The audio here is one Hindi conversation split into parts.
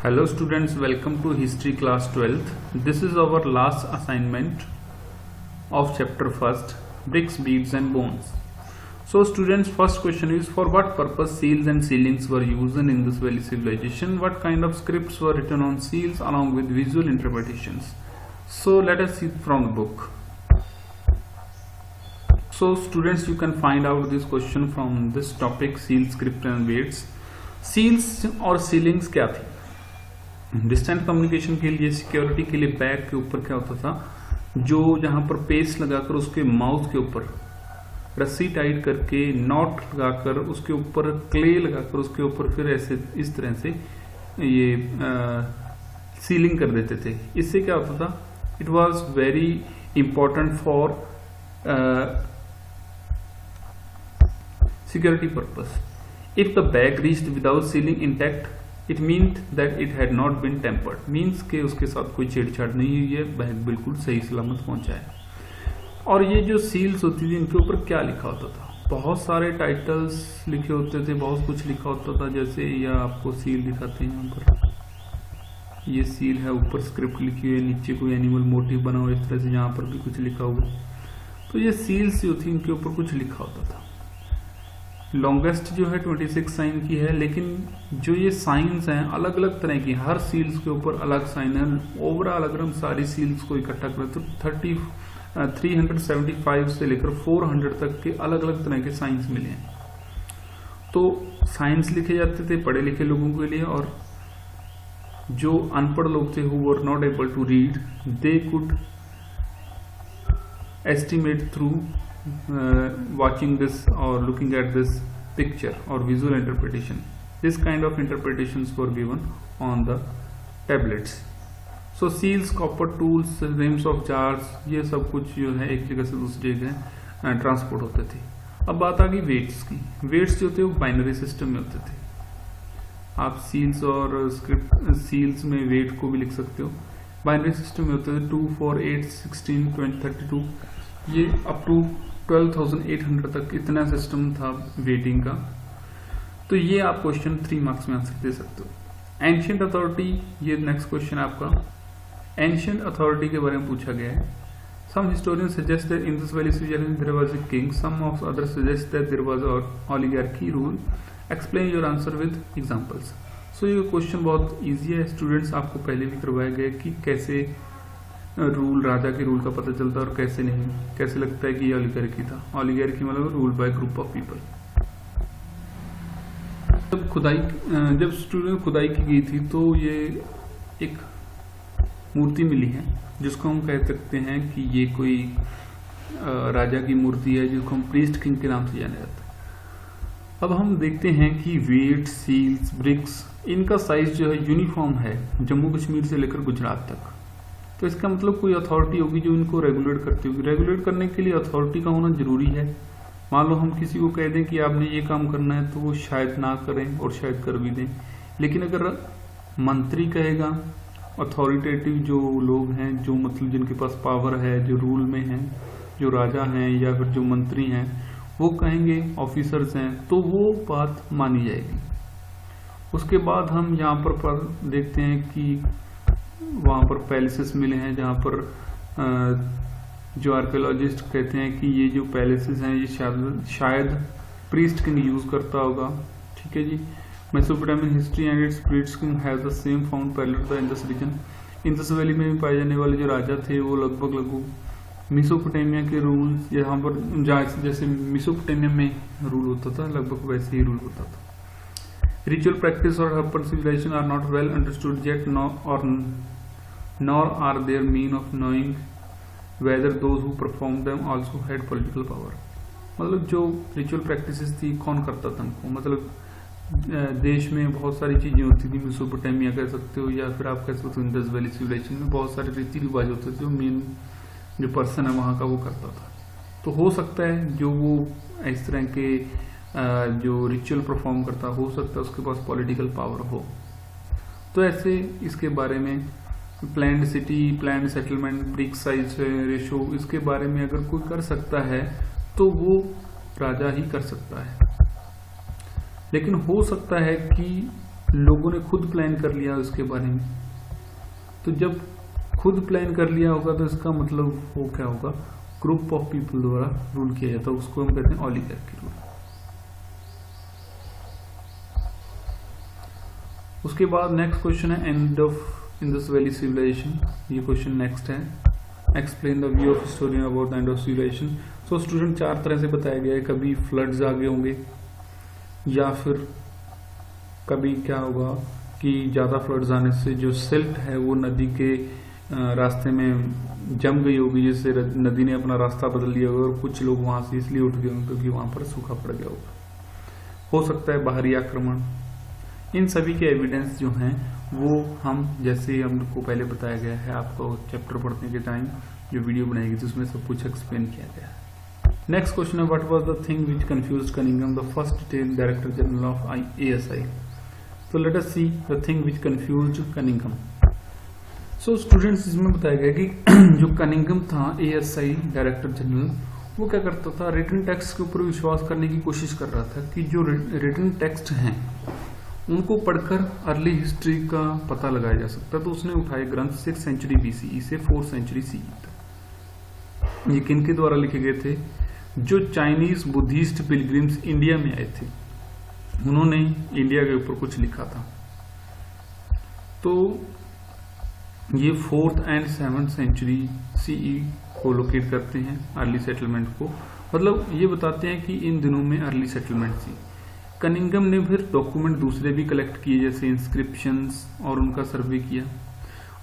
Hello students, welcome to History class 12th. This is our last assignment of chapter 1st, Bricks, Beads and Bones. So students, first question is, for what purpose seals and sealings were used in Indus Valley civilization? What kind of scripts were written on seals along with visual interpretations? So let us see from the book. So students, you can find out this question from this topic, seal, script and beads. Seals और sealings क्या थी? डिस्टेंट कम्युनिकेशन के लिए, सिक्योरिटी के लिए बैग के ऊपर क्या होता था, जो जहां पर पेस्ट लगाकर उसके माउथ के ऊपर रस्सी टाइट करके नॉट लगाकर उसके ऊपर क्ले लगाकर उसके ऊपर फिर ऐसे इस तरह से ये सीलिंग कर देते थे. इससे क्या होता था, it was very important for security purpose. If the bag reached without sealing intact, it means that it had not been tampered. Means के उसके साथ कोई छेड़छाड़ नहीं हुई है, बैग बिल्कुल सही सलामत पहुंचा है. और ये जो सील्स होती थी, इनके ऊपर क्या लिखा होता था, बहुत सारे टाइटल्स लिखे होते थे, बहुत कुछ लिखा होता था. जैसे यह आपको सील दिखाते हैं, यहाँ पर ये सील है, ऊपर स्क्रिप्ट लिखी हुई है, नीचे कोई एनिमल मोटिव बना हुआ इस तरह से, यहाँ पर भी कुछ लिखा हुआ. तो ये सील्स जो थी, इनके ऊपर कुछ लिखा होता था. लॉन्गेस्ट जो है 26 साइन की है, लेकिन जो ये साइंस हैं अलग अलग तरह की, हर सील्स के ऊपर अलग साइन है. ओवरऑल अगर हम सारी सील्स को इकट्ठा करें तो 375 से लेकर 400 तक के अलग अलग तरह के साइंस मिले हैं. तो साइंस लिखे जाते थे पढ़े लिखे लोगों के लिए, और जो अनपढ़ लोग थे, who were not able to read, they could estimate through watching this or looking at this picture or visual interpretation. This kind of interpretations were given on the tablets. So seals, copper tools, rims of jars, ये सब कुछ जो है एक जगह से दूसरी जगह ट्रांसपोर्ट होते थे. अब बात आ गई वेट्स की. वेट्स जो थे वो बाइनरी सिस्टम में होते थे. आप सील्स और स्क्रिप्ट सील्स में वेट को भी लिख सकते हो. बाइनरी सिस्टम में होते थे 2, 4, 8, 16, 20, 32, ये अप टू 12,800 तक इतना सिस्टम था वेटिंग का. तो ये आप क्वेश्चन 3 मार्क्स में आंसर दे सकते हो. एंशिएंट अथॉरिटी, ये नेक्स्ट क्वेश्चन आपका एंशिएंट अथॉरिटी के बारे में पूछा गया है. Some historians suggest that in this valley civilization there was a king, some of others suggest that there was a oligarchy rule. Explain your answer with examples. So ये क्वेश्चन बहुत इजी है स्टूडेंट्स, आपको पहले भी करवाया गया कि कैसे रूल, राजा के रूल का पता चलता है और कैसे नहीं. कैसे लगता है कि ये ओलिगार्की था. ओलिगार्की मतलब rule by group of people. जब स्टूडेंट खुदाई की गई थी तो ये एक मूर्ति मिली है, जिसको हम कह सकते हैं कि ये कोई राजा की मूर्ति है, जिसको हम प्रीस्ट किंग के नाम से जाना जाता है. अब हम देखते हैं कि वेट, सील्स, ब्रिक्स, इनका साइज जो है यूनिफॉर्म है जम्मू कश्मीर से लेकर गुजरात तक. तो इसका मतलब कोई अथॉरिटी होगी जो इनको रेगुलेट करती होगी. रेगुलेट करने के लिए अथॉरिटी का होना जरूरी है. मान लो हम किसी को कह दें कि आपने ये काम करना है, तो वो शायद ना करें और शायद कर भी दें. लेकिन अगर मंत्री कहेगा, अथॉरिटेटिव जो लोग हैं, जो मतलब जिनके पास पावर है, जो रूल में हैं, जो राजा हैं या फिर जो मंत्री हैं, वो कहेंगे, ऑफिसर्स हैं, तो वो बात मानी जाएगी. उसके बाद हम यहाँ पर देखते हैं कि वहाँ पर पैलेसेस मिले हैं, जहाँ पर जो आर्कियोलॉजिस्ट कहते हैं कि ये जो पैलेसेस हैं ये शायद प्रीस्ट किंग यूज करता होगा. ठीक है जी. Mesopotamian history and its priest king have the same found parallel to Indus region. Indus valley में भी पाए जाने वाले जो राजा थे वो लगभग मेसोपोटामिया के रूल्स, यहाँ पर जैसे मेसोपोटामिया में रूल होता था, लगभग वैसे ही रूल होता था. Ritual practice or urban civilization are not well understood yet, nor are there means of knowing whether those who performed them also had political power. मतलब जो रिचुअल प्रैक्टिसेस थी, कौन करता था उनको. मतलब देश में बहुत सारी चीजें होती थी, मेसोपोटामिया कह सकते हो, या फिर आप कह सकते हो इंडस वैली सिविलाइजेशन में बहुत सारे रीति रिवाज होते थे, जो मेन जो पर्सन है वहाँ का वो करता था. तो हो सकता है जो वो इस तरह के जो रिचुअल परफॉर्म करता, हो सकता है उसके पास पॉलिटिकल पावर हो. तो ऐसे इसके बारे में planned city, planned settlement, brick size ratio, इसके बारे में अगर कोई कर सकता है तो वो राजा ही कर सकता है. लेकिन हो सकता है कि लोगों ने खुद प्लान कर लिया उसके बारे में। तो जब खुद प्लान कर लिया होगा तो इसका मतलब वो क्या होगा, ग्रुप ऑफ पीपल द्वारा रूल किया जाता है, उसको हम कहते हैं ओलिगार्की रूल। उसके बाद नेक्स्ट क्वेश्चन है end of Indus valley civilisation. ये क्वेश्चन नेक्स्ट है, explain the view of historian about the end of civilisation. So student 4 तरह से बताया गया है, कभी फ्लड्स आ गए होंगे, या फिर कभी क्या होगा कि ज्यादा फ्लड्स आने से जो सिल्ट है वो नदी के रास्ते में जम गई होगी, जिससे नदी ने अपना रास्ता बदल लिया होगा और कुछ लोग वहां से इसलिए उठ गए होंगे क्योंकि वहां पर सूखा पड़ गया होगा। हो सकता है बाहरी आक्रमण। इन सभी के एविडेंस जो हैं वो हम, जैसे हमको पहले बताया गया है, आपको चैप्टर पढ़ने के टाइम जो वीडियो बनाई गई थी उसमें सब कुछ एक्सप्लेन किया गया है। नेक्स्ट क्वेश्चन है what was the thing which confused Cunningham, the first detail director general of ASI। तो late us see the thing which confused Cunningham. So students, इसमें बताया गया कि जो कनिंघम था ASI डायरेक्टर जनरल, वो क्या करता था, रिटन टेक्स्ट के ऊपर विश्वास करने की कोशिश कर रहा था कि जो रिटन टेक्स्ट हैं उनको पढ़कर अर्ली हिस्ट्री का पता लगाया जा सकता है। तो उसने उठाए ग्रंथ 6 सेंचुरी BCE से 4 सेंचुरी CE तक। ये किनके द्वारा लिखे गए थे, जो चाइनीज बुद्धिस्ट पिलग्रिम्स इंडिया में आए थे, उन्होंने इंडिया के ऊपर कुछ लिखा था। तो ये 4th and 7th century CE को लोकेट करते हैं, अर्ली सेटलमेंट को, मतलब ये बताते हैं कि इन दिनों में अर्ली सेटलमेंट थी। कनिंघम ने फिर डॉक्यूमेंट दूसरे भी कलेक्ट किए, जैसे इंस्क्रिप्शंस, और उनका सर्वे किया,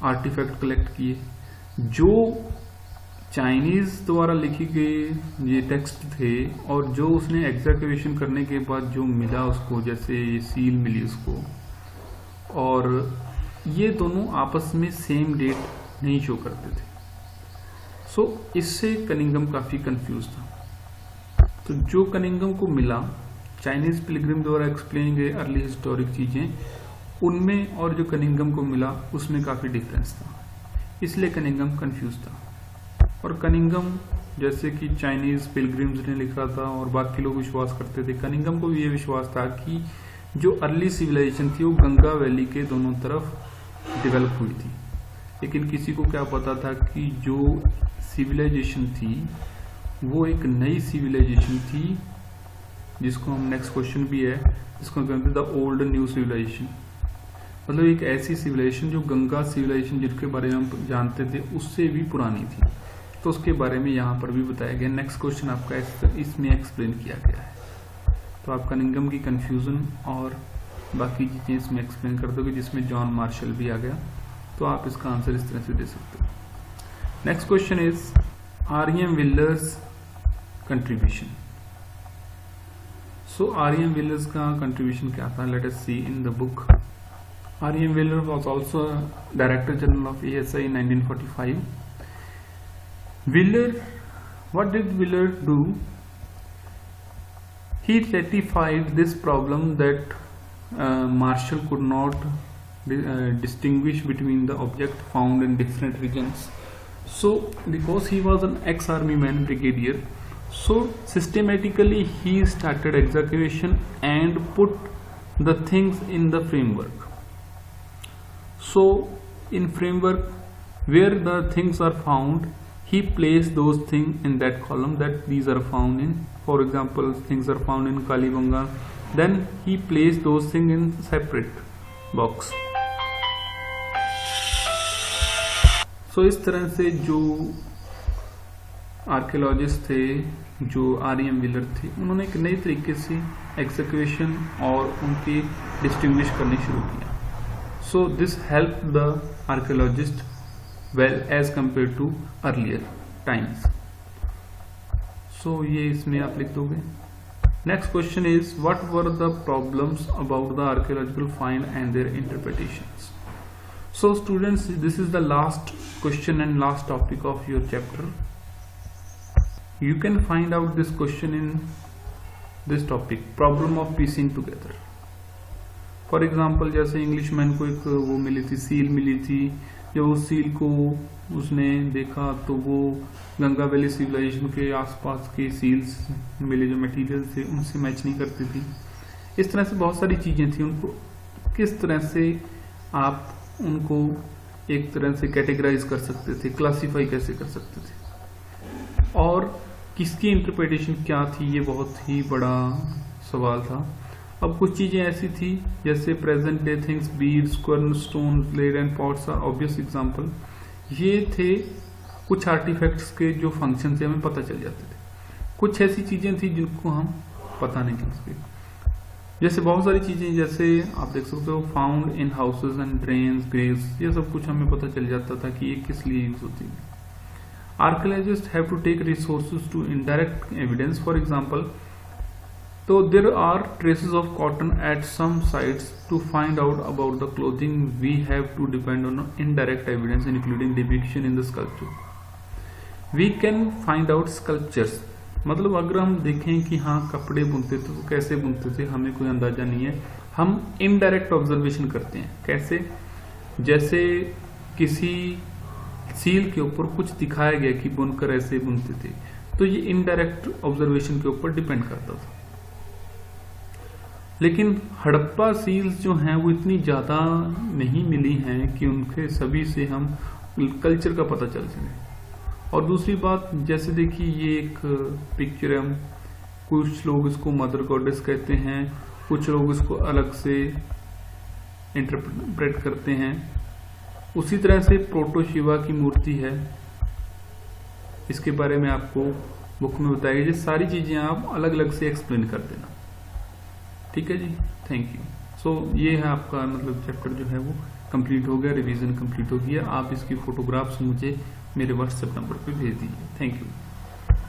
आर्टिफैक्ट कलेक्ट किए। जो चाइनीज द्वारा लिखी गए ये टेक्स्ट थे और जो उसने एग्जाक्यूशन करने के बाद जो मिला उसको, जैसे ये सील मिली उसको, और ये दोनों आपस में सेम डेट नहीं शो करते थे। सो इससे कनिंघम काफी कंफ्यूज था। तो जो कनिंघम को मिला, चाइनीज पिलग्रिम द्वारा एक्सप्लेन गए अर्ली हिस्टोरिक चीजें, उनमें और जो कनिंघम को मिला उसमें काफी डिफरेंस था, इसलिए कनिंघम कंफ्यूज था। और कनिंघम, जैसे कि चाइनीज पिलग्रिम्स ने लिखा था और बाकी लोग विश्वास करते थे, कनिंघम को भी ये विश्वास था कि जो अर्ली सिविलाइजेशन थी वो गंगा वैली के दोनों तरफ डेवलप हुई थी। लेकिन किसी को क्या पता था कि जो सिविलाइजेशन थी वो एक नई सिविलाइजेशन थी, जिसको हम नेक्स्ट क्वेश्चन भी है, जिसको हम कहते हैं द ओल्ड न्यू सिविलाइजेशन। मतलब एक ऐसी सिविलाइजेशन जो गंगा सिविलाइजेशन जिसके बारे में हम जानते थे उससे भी पुरानी थी। तो उसके बारे में यहाँ पर भी बताया गया। नेक्स्ट क्वेश्चन आपका इसमें एक्सप्लेन किया गया है। तो आप कनिंघम की कंफ्यूजन और बाकी चीजें इसमें एक्सप्लेन कर दोगे, जिसमें जॉन मार्शल भी आ गया, तो आप इसका आंसर इस तरह से दे सकते हो। Next question is R.M. Wheeler's contribution. So R.M. Wheeler's का कंट्रीब्यूशन क्या था, let us see in the book. R.M. Wheeler was also Director General of ASI in 1945. Wheeler, what did Wheeler do? He rectified this problem that Marshall could not distinguish between the object found in different regions. So, because he was an ex-army man, brigadier, so systematically he started excavation and put the things in the framework. So in framework where the things are found, he placed those things in that column that these are found in. For example, things are found in Kalibanga, then he placed those things in separate box. So इस तरह से जो आर्कियोलॉजिस्ट थे, जो R.M. विलर थे, उन्होंने एक नई तरीके से एक्सकवेशन और उनकी डिस्टिंग्विश करनी शुरू किया। So this helped the archaeologist well as compared to earlier times. So ये इसमें आप लिख दोगे। Next question is what were the problems about the archaeological find and their interpretations. So students, this is the last question and last topic of your chapter. You can find out this question in this topic, problem of piecing together. For example, जैसे इंग्लिशमैन को एक वो मिली थी, सील मिली थी। जब उस सील को उसने देखा तो वो गंगा वैली सिविलाइजेशन के आसपास के सील्स मिले जो मटेरियल थे उनसे मैच नहीं करती थी। इस तरह से बहुत सारी चीजें थी, उनको किस तरह से आप उनको एक तरह से कैटेगराइज कर सकते थे, क्लासिफाई कैसे कर सकते थे, और किसकी इंटरप्रिटेशन क्या थी, ये बहुत ही बड़ा सवाल था। अब कुछ चीजें ऐसी थी जैसे present day things, beads, corn stone, lead and pots are obvious example. ये थे कुछ आर्टिफैक्ट्स के जो फंक्शन से हमें पता चल जाते थे। कुछ ऐसी चीजें थी जिनको हम पता नहीं कर सके, जैसे बहुत सारी चीजें, जैसे आप देख सकते हो found in houses and drains, Graves, ये सब कुछ हमें पता चल जाता था कि ये किस लिए यूज होती है। Archaeologists have to take resources to indirect evidence. For example, so there are traces of cotton at some sites. To find out about the clothing, we have to depend on indirect evidence, including depiction in the sculpture. We can find out sculptures. मतलब अगर हम देखें कि हाँ कपड़े बुनते थे तो कैसे बुनते थे, हमें कोई अंदाजा नहीं है, हम इनडायरेक्ट ऑब्जर्वेशन करते हैं। कैसे? जैसे किसी सील के ऊपर कुछ दिखाया गया कि बुनकर ऐसे बुनते थे, तो ये इनडायरेक्ट ऑब्जर्वेशन के ऊपर डिपेंड करता था। लेकिन हड़प्पा सील्स जो हैं वो इतनी ज्यादा नहीं मिली हैं कि उनके सभी से हम कल्चर का पता चल सके। और दूसरी बात, जैसे देखिए ये एक पिक्चर है, कुछ लोग इसको मदर गॉडेस कहते हैं, कुछ लोग इसको अलग से इंटरप्रेट करते हैं। उसी तरह से प्रोटो शिवा की मूर्ति है, इसके बारे में आपको बुक में बताया गया। ये सारी चीजें आप अलग अलग से एक्सप्लेन कर देना, ठीक है जी। Thank you. सो ये है आपका मतलब चैप्टर जो है वो कंप्लीट हो गया, रिवीजन कंप्लीट हो गया। आप इसकी फोटोग्राफ्स मुझे मेरे व्हाट्सएप नंबर पे भेज दीजिए। Thank you.